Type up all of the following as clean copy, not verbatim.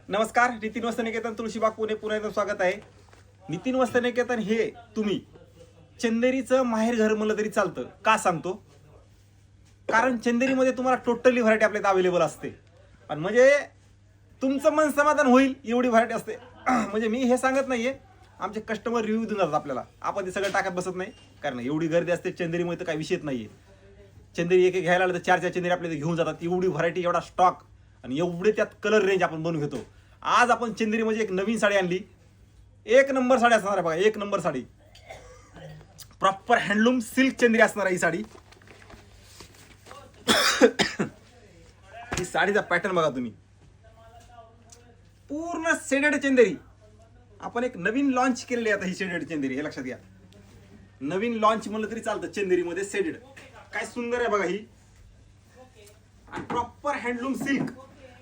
नमस्कार, नितीन वस्त्रनिकेतन तुळशीबाग पुणे पुन्हा एकदा स्वागत आहे. नितीन वस्त्रनिकेतन हे तुम्ही चंदेरीचं माहेर घर म्हणलं तरी चालतं. का सांगतो? कारण चंदेरीमध्ये तुम्हाला टोटली व्हरायटी आपल्याला अवेलेबल असते आणि म्हणजे तुमचं मन समाधान होईल एवढी व्हरायटी असते. म्हणजे मी हे सांगत नाहीये, आमचे कस्टमर रिव्ह्यू देऊन जातात आपल्याला. आपण ते सगळं टाकत बसत नाही, कारण एवढी गर्दी असते चंदेरीमध्ये तर काही विषयच नाहीये. चंदेरी एक घ्यायला आलं तर चार चंदेरी आपल्याला घेऊन जातात. एवढी व्हरायटी, एवढा स्टॉक आणि एवढे त्यात कलर रेंज आपण बनवून घेतो. आज आपण चंदेरी म्हणजे एक नवीन साडी आणली. एक नंबर साडी असणार आहे बघा, एक नंबर sari. Proper handloom silk Chanderi असणार आहे ही साडी. ही साडीचा पॅटर्न बघा तुम्ही, पूर्ण शेडेड चंदेरी. आपण एक नवीन लॉन्च केलेली आहे आता ही शेडेड चंदेरी, हे लक्षात घ्या. नवीन लॉन्च म्हणलं तरी चालतं चंदेरीमध्ये शेडेड. काय सुंदर आहे बघा ही, आणि प्रॉपर हँडलूम सिल्क.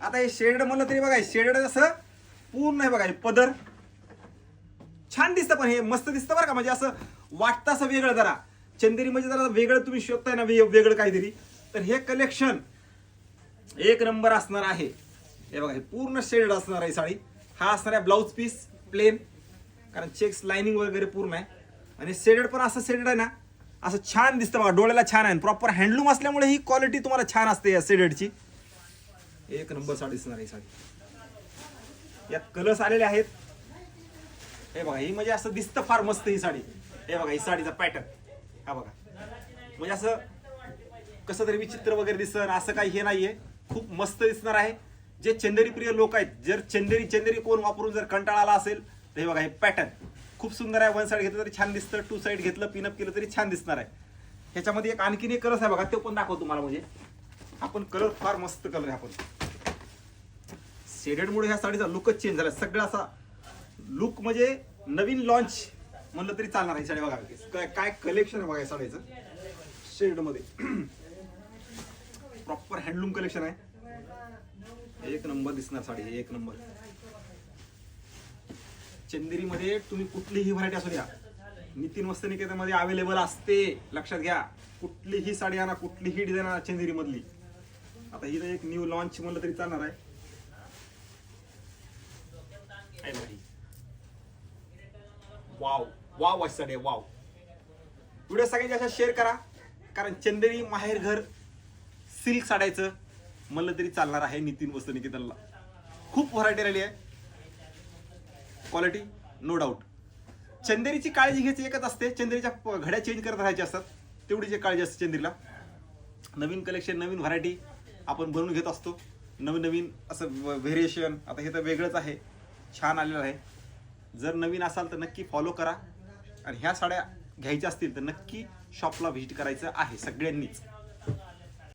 आता हे शेडेड म्हणलं तरी बघा, शेडेड असं पूर्ण आहे बघा. हे पदर छान दिसतं, पण हे मस्त दिसतं बरं का. म्हणजे असं वाटतं असं वेगळं जरा. चंदेरी म्हणजे जरा वेगळं तुम्ही शोधताय ना, वेगळं काहीतरी, तर हे कलेक्शन एक नंबर असणार आहे. हे बघा, हे पूर्ण शेडेड असणार आहे साडी. हा असणार आहे ब्लाऊज पीस प्लेन, कारण चेक्स लाइनिंग वगैरे पूर्ण आहे. आणि शेडेड पण असं शेडेड आहे ना, असं छान दिसतं बघा, डोळ्याला छान आहे. प्रॉपर हँडलूम असल्यामुळे ही क्वालिटी तुम्हाला छान असते या शेडेडची. एक नंबर साडी दिसणार आहे साडी. यात कलर्स आलेले आहेत. हे बघा, ही म्हणजे असं दिसतं फार मस्त ही साडी. हे बघा, ही साडीचा पॅटर्न हा बघा, म्हणजे असं कसं तरी विचित्र वगैरे दिसतं असं काही हे नाहीये. खूप मस्त दिसणार आहे. जे चंदेरी प्रिय लोक आहेत, जर चंदेरी कोण वापरून जर कंटाळा आला असेल तर हे बघा, हे पॅटर्न खूप सुंदर आहे. वन साइड घेतलं तरी छान दिसतं, टू साइड घेतलं पिनअप केलं तरी छान दिसणार आहे. ह्याच्यामध्ये एक आणखीन एक कलर आहे बघा, ते पण दाखवतो तुम्हाला. म्हणजे आपण कलर फार मस्त कलर आहे. आपण शेडेडमुळे ह्या साडीचा लुकच चेंज झाला. सगळा असा लुक म्हणजे नवीन लॉन्च म्हणलं तरी चालणार आहे साडी. बघा काय कलेक्शन आहे बघा या साडीचं शेडमध्ये. प्रॉपर हँडलूम कलेक्शन आहे. एक नंबर दिसणार साडी, एक नंबर. चंदेरीमध्ये तुम्ही कुठलीही व्हरायटी असू द्या, नितीन वस्त्रनिकेतनमध्ये अवेलेबल असते. लक्षात घ्या, कुठलीही साडी आणा, कुठलीही डिझाईन आणा चंदेरी मधली. आता ही एक न्यू लॉन्च म्हणलं तरी चालणार आहे. वाव वाव अशी साडी आहे, वाव. व्हिडिओ सगळ्यांच्या अशा शेअर करा, कारण चंदेरी माहेर घर सिल्क साड्याचं म्हणलं तरी चालणार आहे नितीन वस्त्रनिकेतनला. खूप व्हरायटी आलेली आहे, क्वालिटी नो डाऊट. चंदेरीची काळजी घ्यायची एकच असते, चंदेरीच्या घड्या चेंज करत राहायच्या असतात, तेवढी जी काळजी असते चंदेरीला. नवीन कलेक्शन, नवीन व्हरायटी आपण बनवून घेत असतो. नवीन असं व्हेरिएशन. आता हे तर वेगळंच आहे, छान आलेलं आहे. जर नवीन असाल तर नक्की फॉलो करा, आणि ह्या साड्या घ्यायच्या असतील तर नक्की शॉपला व्हिजिट करायचं आहे सगळ्यांनीच.